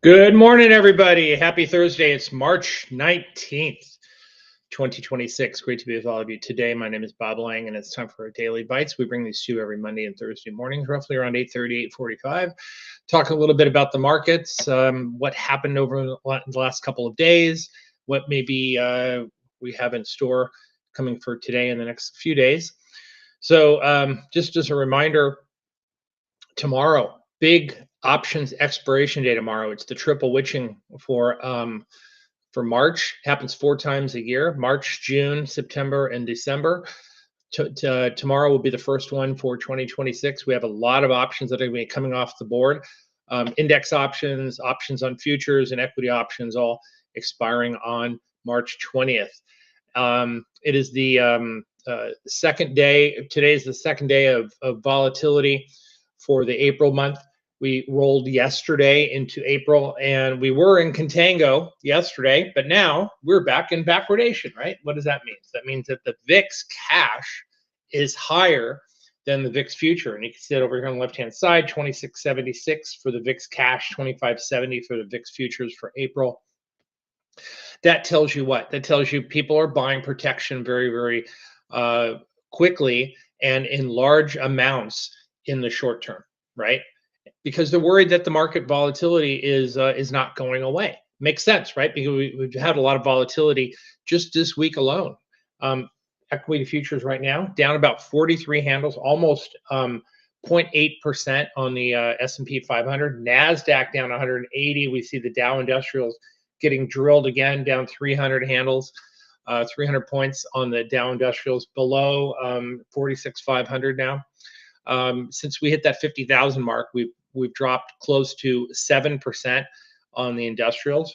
Good morning, everybody. Happy Thursday. It's March 19th, 2026. Great to be with all of you today. My name is Bob Lang, and it's time for our Daily Bites. We bring these to you every Monday and Thursday mornings, roughly around 8:30, 8:45. Talk a little bit about the markets, what happened over the last couple of days, what maybe we have in store coming for today and the next few days. So just as a reminder, tomorrow, big options expiration day tomorrow. It's the triple witching for March. Happens 4 times a year: March, June, September, and December. Tomorrow will be the first one for 2026. We have a lot of options that are going to be coming off the board. Index options, options on futures, and equity options all expiring on March 20th. It is the second day. Today is the second day of volatility for the April month. We rolled yesterday into April, and we were in contango yesterday, but now we're back in backwardation, right? What does that mean? That means that the VIX cash is higher than the VIX future. And you can see it over here on the left-hand side, 2676 for the VIX cash, 2570 for the VIX futures for April. That tells you what? That tells you people are buying protection very, very quickly and in large amounts in the short term, right? Because they're worried that the market volatility is not going away. Makes sense, right? Because we've had a lot of volatility just this week alone. Equity futures right now down about 43 handles, almost 0.8% on the S&P 500. NASDAQ down 180. We see the Dow Industrials getting drilled again, down 300 handles, 300 points on the Dow Industrials, below 46,500 now. Since we hit that 50,000 mark, we've dropped close to 7% on the industrials.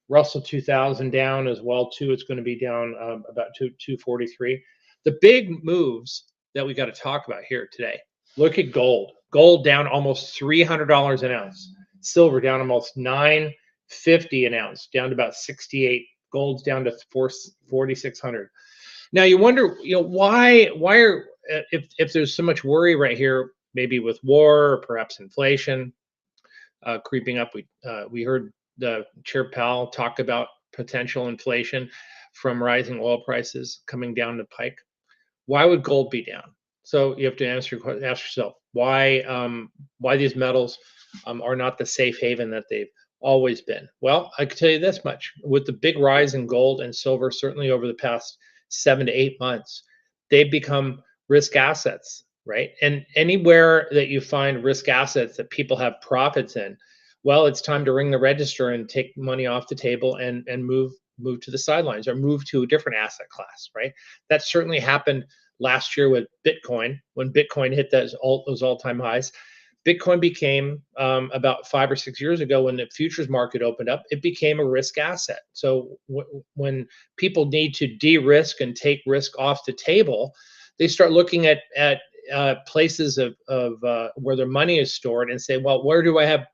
Russell 2000 down as well too. It's going to be down about 243. The big moves that we got to talk about here today. Look at gold. Gold down almost $300 an ounce. Silver down almost $950 an ounce, down to about 68. Gold's down to 4,600. Now you wonder, why are if there's so much worry right here, maybe with war or perhaps inflation creeping up. We heard the Chair Powell talk about potential inflation from rising oil prices coming down the pike. Why would gold be down? So you have to ask yourself why these metals are not the safe haven that they've always been. Well, I can tell you this much: with the big rise in gold and silver, certainly over the past 7 to 8 months, they've become risk assets, right? And anywhere that you find risk assets that people have profits in, well, it's time to ring the register and take money off the table and move to the sidelines or move to a different asset class, right? That certainly happened last year with Bitcoin. When Bitcoin hit those all-time highs, Bitcoin became about 5 or 6 years ago, when the futures market opened up, it became a risk asset. So when people need to de-risk and take risk off the table, they start looking at places of where their money is stored and say, well, where do I have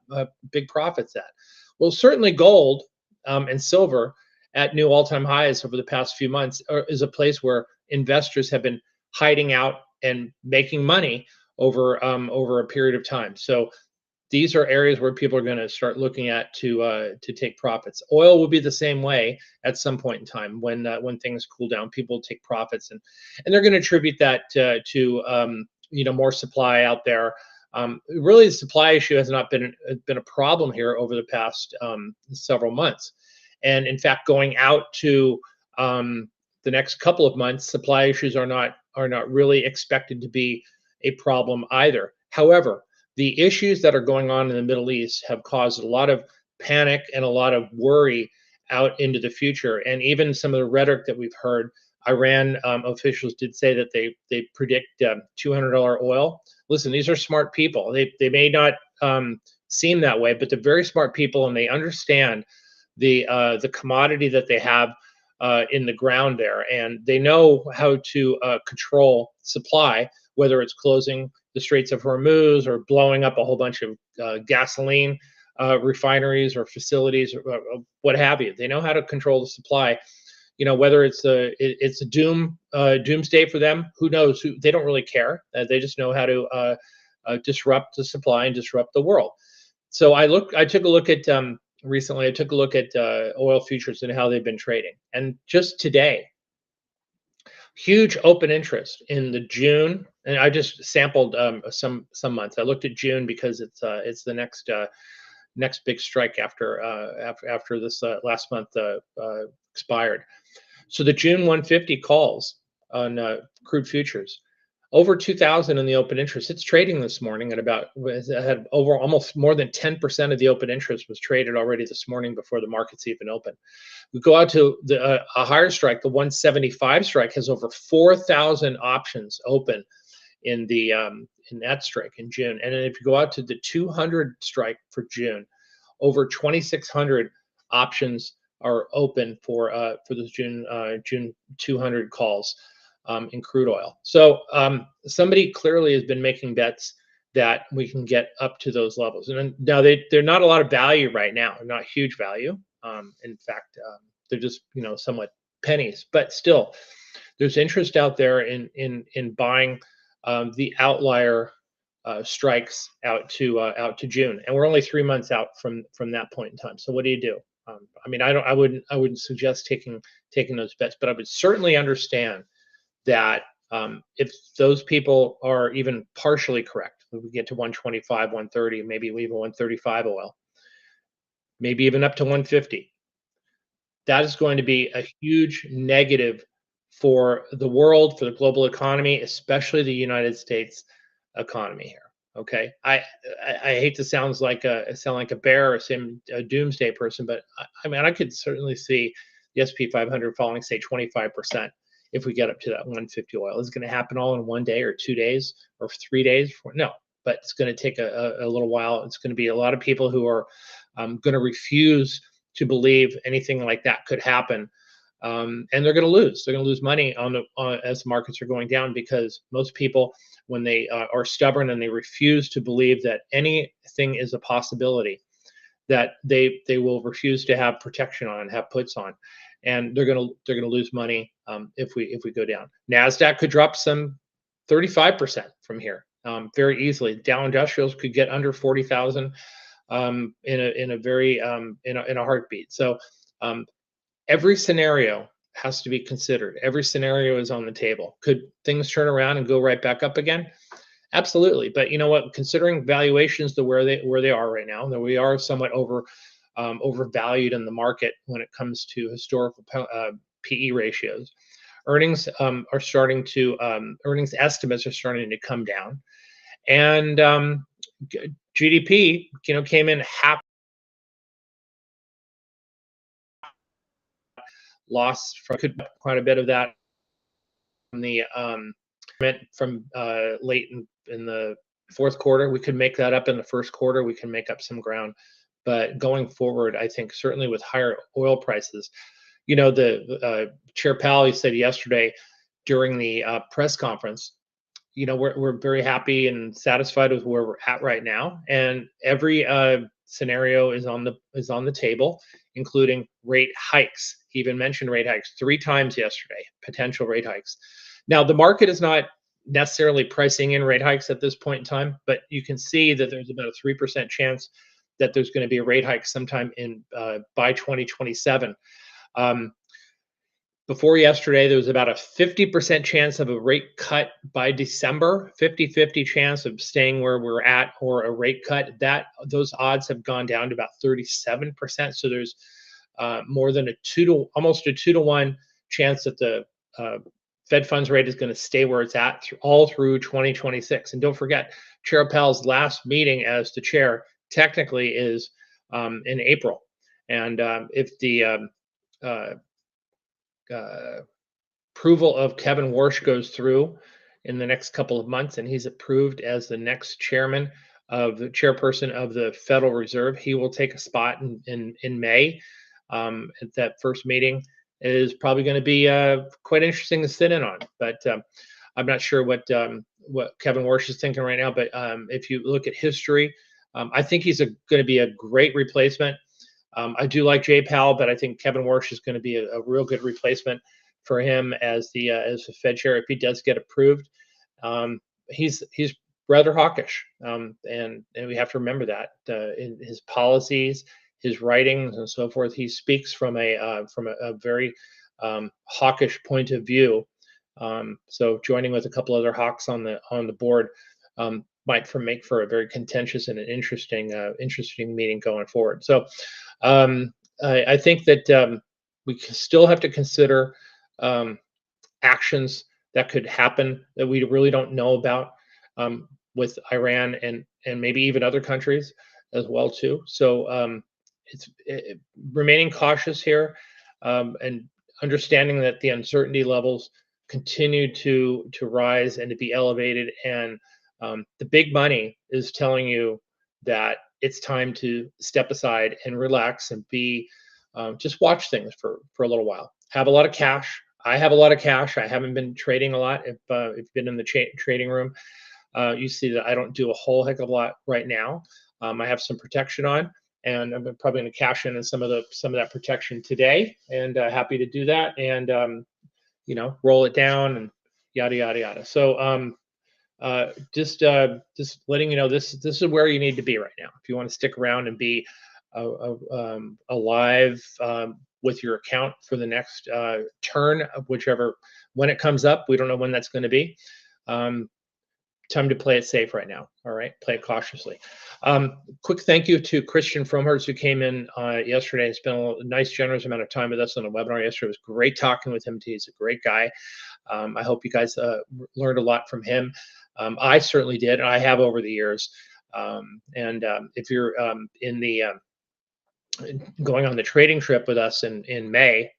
big profits at? Well, certainly gold and silver at new all-time highs over the past few months is a place where investors have been hiding out and making money over a period of time. So these are areas where people are going to start looking at to take profits. Oil will be the same way at some point in time when things cool down. People take profits and they're going to attribute that to more supply out there. Really, the supply issue has not been a problem here over the past several months, and in fact, going out to the next couple of months, supply issues are not really expected to be a problem either. However, the issues that are going on in the Middle East have caused a lot of panic and a lot of worry out into the future. And even some of the rhetoric that we've heard, Iran officials did say that they predict $200 oil. Listen, these are smart people. They may not seem that way, but they're very smart people, and they understand the commodity that they have in the ground there, and they know how to control supply, whether it's closing the Straits of Hormuz or blowing up a whole bunch of gasoline refineries or facilities or what have you. They know how to control the supply. Whether it's a doomsday for them, who knows? They don't really care. They just know how to disrupt the supply and disrupt the world. So I took a look at recently. I took a look at oil futures and how they've been trading, and just today, huge open interest in the June. And I just sampled some months. I looked at June because it's the next big strike after this last month expired. So the June 150 calls on crude futures, over 2,000 in the open interest. It's trading this morning at about, it had over almost more than 10% of the open interest was traded already this morning before the markets even opened. We go out to a higher strike, the 175 strike has over 4,000 options open in that strike in June. And then if you go out to the 200 strike for June, over 2,600 options are open for this June 200 calls in crude oil. So somebody clearly has been making bets that we can get up to those levels. And now they're not a lot of value right now. They're not huge value. In fact, they're just somewhat pennies. But still, there's interest out there in buying the outlier strikes out to June, and we're only 3 months out from that point in time. So what do you do? I mean, I wouldn't suggest taking those bets, but I would certainly understand that if those people are even partially correct, if we get to 125, 130, maybe even 135 oil, maybe even up to 150, that is going to be a huge negative for the world, for the global economy, especially the United States economy here. Okay, I hate to sound like a bear or a doomsday person, but I mean I could certainly see the SP 500 falling, say 25% if we get up to that 150 oil. Is it going to happen all in 1 day or 2 days or 3 days? No, but it's going to take a little while. It's going to be a lot of people who are going to refuse to believe anything like that could happen. And they're going to lose. They're going to lose money as the markets are going down, because most people, when they are stubborn and they refuse to believe that anything is a possibility, that they will refuse to have protection on, have puts on, and they're going to lose money if we go down. Nasdaq could drop some 35% from here very easily. Dow Industrials could get under 40,000 in a heartbeat. So every scenario has to be considered. Every scenario is on the table. Could things turn around and go right back up again? Absolutely. But you know what? Considering valuations where they are right now, that we are somewhat overvalued in the market when it comes to historical PE ratios. Earnings earnings estimates are starting to come down, and GDP came in half. Lost from quite a bit of that from the from late in the fourth quarter. We could make that up in the first quarter. We can make up some ground, but going forward, I think certainly with higher oil prices, the Chair Powell, he said yesterday during the press conference, we're very happy and satisfied with where we're at right now, and every scenario is on the table, including rate hikes. He even mentioned rate hikes 3 times yesterday, potential rate hikes. Now, the market is not necessarily pricing in rate hikes at this point in time, but you can see that there's about a 3% chance that there's going to be a rate hike sometime by 2027. Before yesterday, there was about a 50% chance of a rate cut by December, 50-50 chance of staying where we're at or a rate cut. Those odds have gone down to about 37%. So there's more than almost a 2-to-1 chance that the Fed funds rate is going to stay where it's at all through 2026. And don't forget, Chair Powell's last meeting as the chair technically is in April. And if the approval of Kevin Warsh goes through in the next couple of months, and he's approved as the next chairperson of the Federal Reserve, he will take a spot in May at that first meeting. It is probably going to be quite interesting to sit in on, but I'm not sure what Kevin Warsh is thinking right now. But if you look at history, I think he's going to be a great replacement. I do like Jay Powell, but I think Kevin Warsh is going to be a real good replacement for him as the Fed chair if he does get approved. He's rather hawkish, and we have to remember that in his policies, his writings, and so forth. He speaks from a very hawkish point of view. So joining with a couple other hawks on the board might make for a very contentious and an interesting meeting going forward. So I think that we still have to consider actions that could happen that we really don't know about with Iran and maybe even other countries as well too. So remaining cautious here and understanding that the uncertainty levels continue to rise and to be elevated, and the big money is telling you that it's time to step aside and relax and be just watch things for a little while. Have a lot of cash. I have a lot of cash. I haven't been trading a lot. If you've been in the trading room, you see that I don't do a whole heck of a lot right now. I have some protection on, and I'm probably going to cash in some of that protection today, and happy to do that, and roll it down and yada yada yada. So just letting you know, this is where you need to be right now if you want to stick around and be alive with your account for the next turn of whichever when it comes up. We don't know when that's going to be. Time to play it safe right now. All right, play it cautiously. Quick thank you to Christian Fromhertz, who came in yesterday and spent a nice, generous amount of time with us on the webinar yesterday. It was great talking with him. He's a great guy. I hope you guys learned a lot from him. I certainly did. I have over the years. If you're in the going on the trading trip with us in May,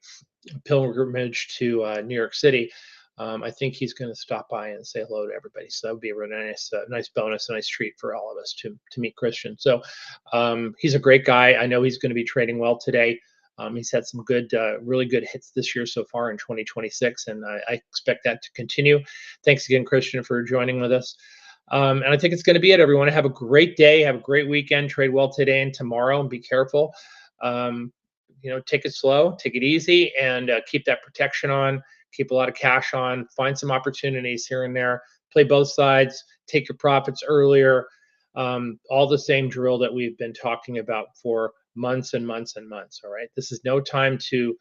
pilgrimage to New York City, I think he's going to stop by and say hello to everybody. So that would be a really nice bonus, a nice treat for all of us to meet Christian. So he's a great guy. I know he's going to be trading well today. He's had some really good hits this year so far in 2026, and I expect that to continue. Thanks again, Christian, for joining with us. And I think it's going to be it, everyone. Have a great day. Have a great weekend. Trade well today and tomorrow, and be careful. Take it slow, take it easy, and keep that protection on. Keep a lot of cash on. Find some opportunities here and there. Play both sides. Take your profits earlier. All the same drill that we've been talking about for months and months and months. All right. This is no time to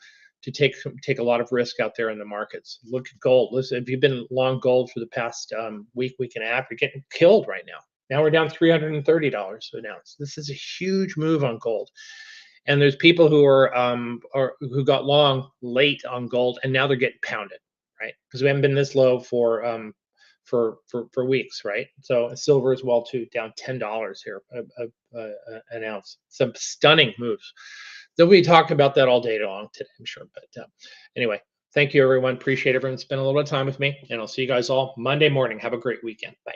take a lot of risk out there in the markets. Look at gold. Listen, if you've been long gold for the past week and a half, you're getting killed right now. Now we're down $330 an ounce. This is a huge move on gold. And there's people who who got long late on gold, and now they're getting pounded, right? Because we haven't been this low for weeks, right? So silver as well too, down $10 here an ounce. Some stunning moves. They'll be talking about that all day long today, I'm sure. But anyway, thank you everyone. Appreciate everyone spending a little bit of time with me, and I'll see you guys all Monday morning. Have a great weekend. Bye.